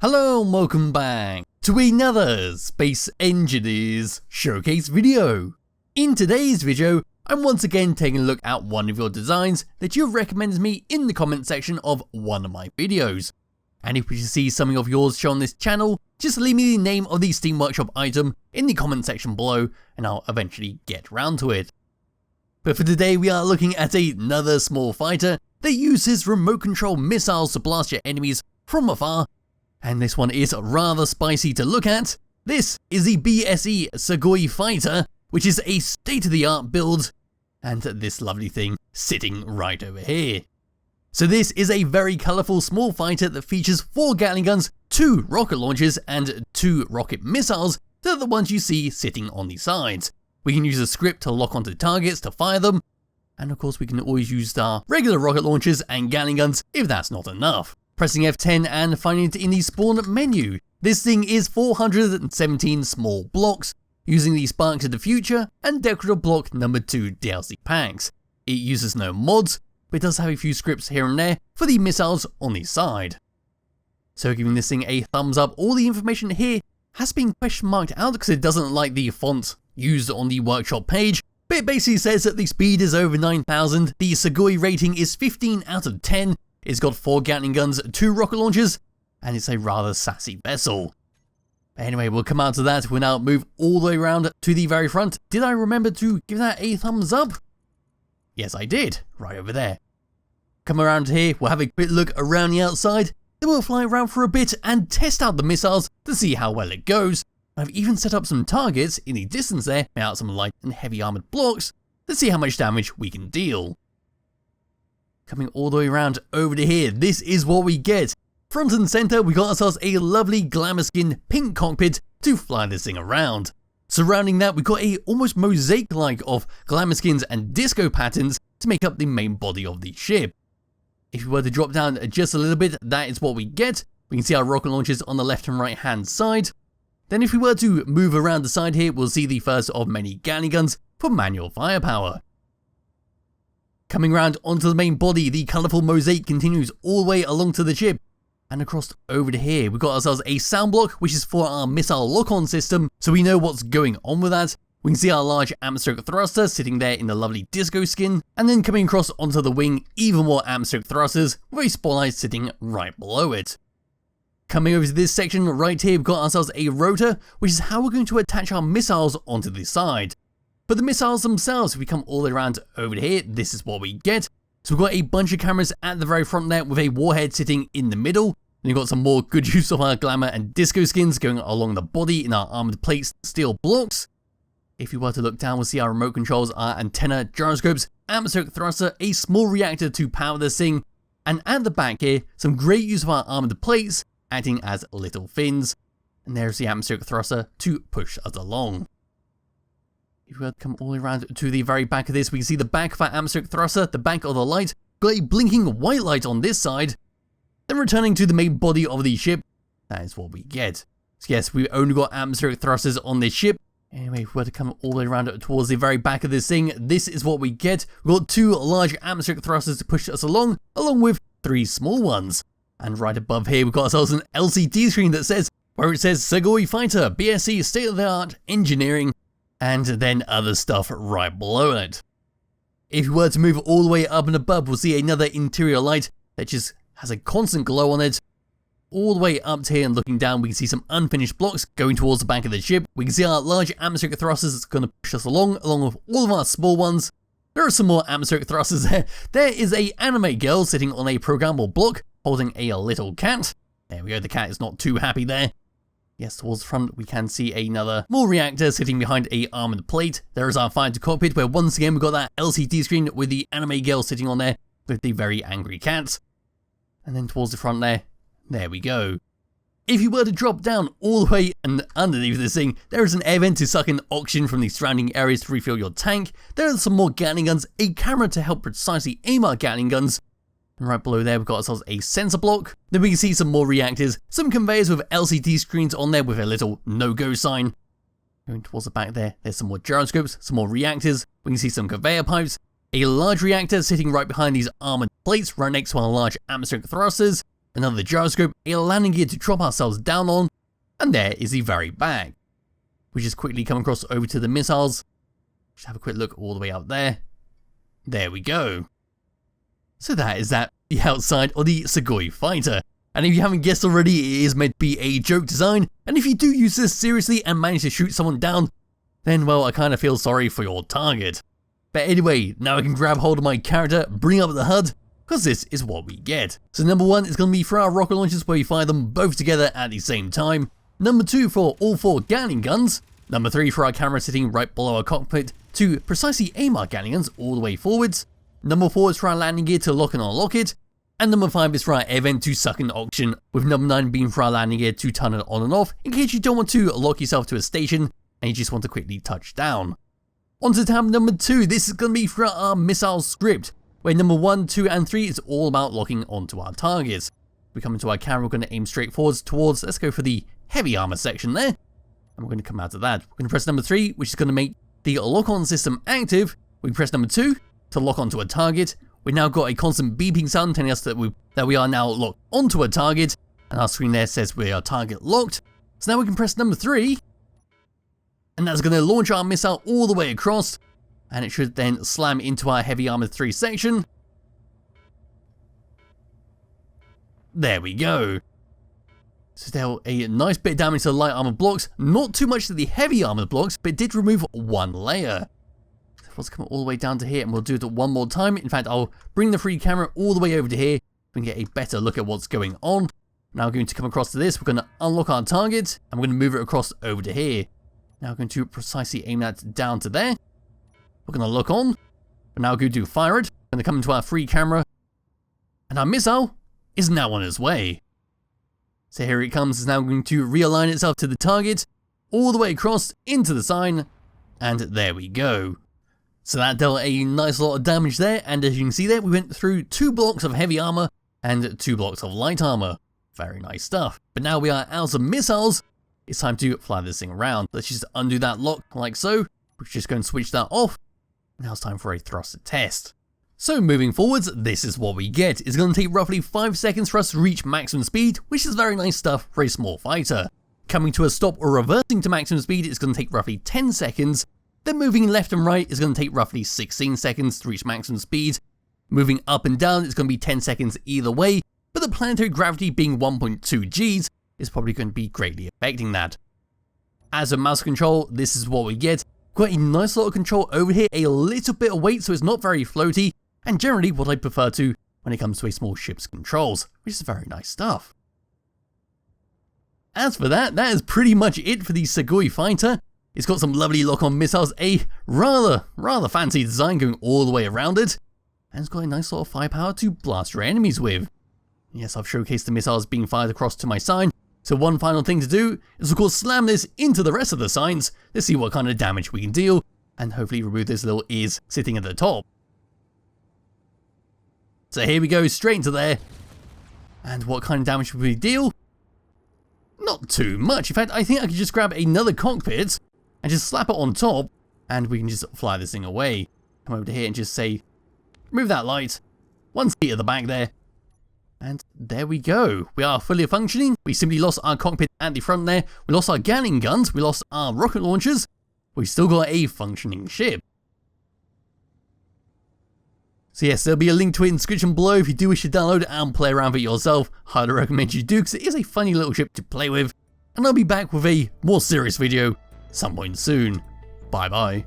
Hello and welcome back to another Space Engineers Showcase video. In today's video, I'm once again taking a look at one of your designs that you've recommended me in the comment section of one of my videos. And if you see something of yours shown on this channel, just leave me the name of the Steam Workshop item in the comment section below and I'll eventually get round to it. But for today we are looking at another small fighter that uses remote control missiles to blast your enemies from afar. And this one is rather spicy to look at. This is the BSE Sugoi Fighter, which is a state-of-the-art build, and this lovely thing sitting right over here. So this is a very colourful small fighter that features 4 Gatling guns, 2 rocket launchers, and 2 rocket missiles that are the ones you see sitting on the sides. We can use a script to lock onto targets to fire them, and of course we can always use our regular rocket launchers and Gatling guns if that's not enough. Pressing F10 and finding it in the spawn menu. This thing is 417 small blocks, using the Sparks of the Future and Decorative Block number 2 DLC packs. It uses no mods, but it does have a few scripts here and there for the missiles on the side. So giving this thing a thumbs up, all the information here has been question marked out because it doesn't like the font used on the workshop page, but it basically says that the speed is over 9,000, the Sugoi rating is 15 out of 10, it's got 4 Gatling guns, 2 rocket launchers, and it's a rather sassy vessel. Anyway, we'll come out to that. We'll now move all the way around to the very front. Did I remember to give that a thumbs up? Yes, I did, right over there. Come around here, we'll have a quick look around the outside, then we'll fly around for a bit and test out the missiles to see how well it goes. I've even set up some targets in the distance there, made out some light and heavy armoured blocks, to see how much damage we can deal. Coming all the way around over to here, this is what we get. Front and centre, we got ourselves a lovely glamour skin pink cockpit to fly this thing around. Surrounding that, we got a almost mosaic-like of glamour skins and disco patterns to make up the main body of the ship. If we were to drop down just a little bit, that is what we get. We can see our rocket launchers on the left and right hand side. Then if we were to move around the side here, we'll see the first of many Gatling guns for manual firepower. Coming round onto the main body, the colourful mosaic continues all the way along to the ship. And across over to here, we've got ourselves a sound block, which is for our missile lock-on system, so we know what's going on with that. We can see our large atmospheric thruster sitting there in the lovely disco skin, and then coming across onto the wing, even more atmospheric thrusters with a spotlight sitting right below it. Coming over to this section right here, we've got ourselves a rotor, which is how we're going to attach our missiles onto the side. But the missiles themselves, if we come all the way around over to here, this is what we get. So we've got a bunch of cameras at the very front there with a warhead sitting in the middle. And you've got some more good use of our glamour and disco skins going along the body in our armoured plates, steel blocks. If you were to look down, we'll see our remote controls, our antenna, gyroscopes, atmospheric thruster, a small reactor to power this thing. And at the back here, some great use of our armoured plates acting as little fins. And there's the atmospheric thruster to push us along. If we were to come all the way around to the very back of this, we can see the back of our atmospheric thruster, the back of the light, got a blinking white light on this side. Then returning to the main body of the ship, that is what we get. So yes, we've only got atmospheric thrusters on this ship. Anyway, if we were to come all the way around towards the very back of this thing, this is what we get. We've got 2 large atmospheric thrusters to push us along with 3 small ones. And right above here, we've got ourselves an LCD screen that says, where it says Sugoi Fighter, BSE State-of-the-Art Engineering, and then other stuff right below it. If you were to move all the way up and above, we'll see another interior light that just has a constant glow on it. All the way up to here and looking down, we can see some unfinished blocks going towards the back of the ship. We can see our large atmospheric thrusters that's going to push us along with all of our small ones. There are some more atmospheric thrusters there. There is a anime girl sitting on a programmable block holding a little cat. There we go, the cat is not too happy there. Yes, towards the front we can see another more reactor sitting behind a armoured plate. There is our fighter cockpit where once again we've got that LCD screen with the anime girl sitting on there with the very angry cat. And then towards the front there we go. If you were to drop down all the way and underneath this thing, there is an air vent to suck in oxygen from the surrounding areas to refill your tank. There are some more Gatling guns, a camera to help precisely aim our Gatling guns. And right below there, we've got ourselves a sensor block. Then we can see some more reactors, some conveyors with LCD screens on there with a little no-go sign. Going towards the back there, there's some more gyroscopes, some more reactors. We can see some conveyor pipes, a large reactor sitting right behind these armoured plates right next to our large atmospheric thrusters. another gyroscope, a landing gear to drop ourselves down on, and there is the very back. We just quickly come across over to the missiles. Just have a quick look all the way out there. There we go. So that is the outside of the Sugoi Fighter. And if you haven't guessed already, it is meant to be a joke design, and if you do use this seriously and manage to shoot someone down, then well, I kind of feel sorry for your target. But anyway, now I can grab hold of my character, bring up the HUD, because this is what we get. So number 1 is going to be for our rocket launchers, where we fire them both together at the same time. Number 2 for all 4 Gatling guns. Number 3 for our camera sitting right below our cockpit to precisely aim our Gatling guns all the way forwards. Number 4 is for our landing gear to lock and unlock it. And number 5 is for our air vent to suck in oxygen, with number 9 being for our landing gear to turn it on and off in case you don't want to lock yourself to a station and you just want to quickly touch down. On to tab number 2, this is going to be for our missile script, where number 1, 2 and 3 is all about locking onto our targets. We come into our camera, we're going to aim straight forwards towards, let's go for the heavy armor section there, and we're going to come out of that. We're going to press number 3, which is going to make the lock-on system active. We press number 2 to lock onto a target. We've now got a constant beeping sound telling us that we are now locked onto a target, and our screen there says we are target locked. So now we can press number 3, and that's going to launch our missile all the way across, and it should then slam into our heavy armor 3 section. There we go. So dealt a nice bit of damage to the light armor blocks, not too much to the heavy armor blocks, but it did remove 1 layer. Let's come all the way down to here, and we'll do it one more time. In fact, I'll bring the free camera all the way over to here so we can get a better look at what's going on. Now we're going to come across to this, we're going to unlock our target, and we're going to move it across over to here. Now we're going to precisely aim that down to there. We're going to look on, but now we're going to fire it. We're going to come into our free camera, and our missile is now on its way. So here it comes, it's now going to realign itself to the target, all the way across into the sign, and there we go. So that dealt a nice lot of damage there, and as you can see there, we went through 2 blocks of heavy armor and 2 blocks of light armor. Very nice stuff. But now we are out of missiles, it's time to fly this thing around. Let's just undo that lock like so. We're just going to switch that off. Now it's time for a thruster test. So moving forwards, this is what we get. It's going to take roughly 5 seconds for us to reach maximum speed, which is very nice stuff for a small fighter. Coming to a stop or reversing to maximum speed is going to take roughly 10 seconds. Then moving left and right is going to take roughly 16 seconds to reach maximum speed. Moving up and down is going to be 10 seconds either way, but the planetary gravity being 1.2 Gs is probably going to be greatly affecting that. As a mouse control, this is what we get. Got a nice lot of control over here, a little bit of weight so it's not very floaty, and generally what I prefer to when it comes to a small ship's controls, which is very nice stuff. As for that is pretty much it for the Sugoi Fighter. It's got some lovely lock-on missiles, a rather fancy design going all the way around it, and it's got a nice sort of firepower to blast your enemies with. Yes, I've showcased the missiles being fired across to my sign, so one final thing to do is of course slam this into the rest of the signs to see what kind of damage we can deal, and hopefully remove this little ears sitting at the top. So here we go, straight into there, and what kind of damage would we deal? Not too much. In fact, I think I could just grab another cockpit and just slap it on top, and we can just fly this thing away. Come over to here and just say, remove that light, 1 seat at the back there, and there we go. We are fully functioning. We simply lost our cockpit at the front there, we lost our Gatling guns, we lost our rocket launchers, we've still got a functioning ship. So yes, there'll be a link to it in the description below if you do wish to download it and play around with it yourself. Highly recommend you do, because it is a funny little ship to play with, and I'll be back with a more serious video some point soon. Bye bye.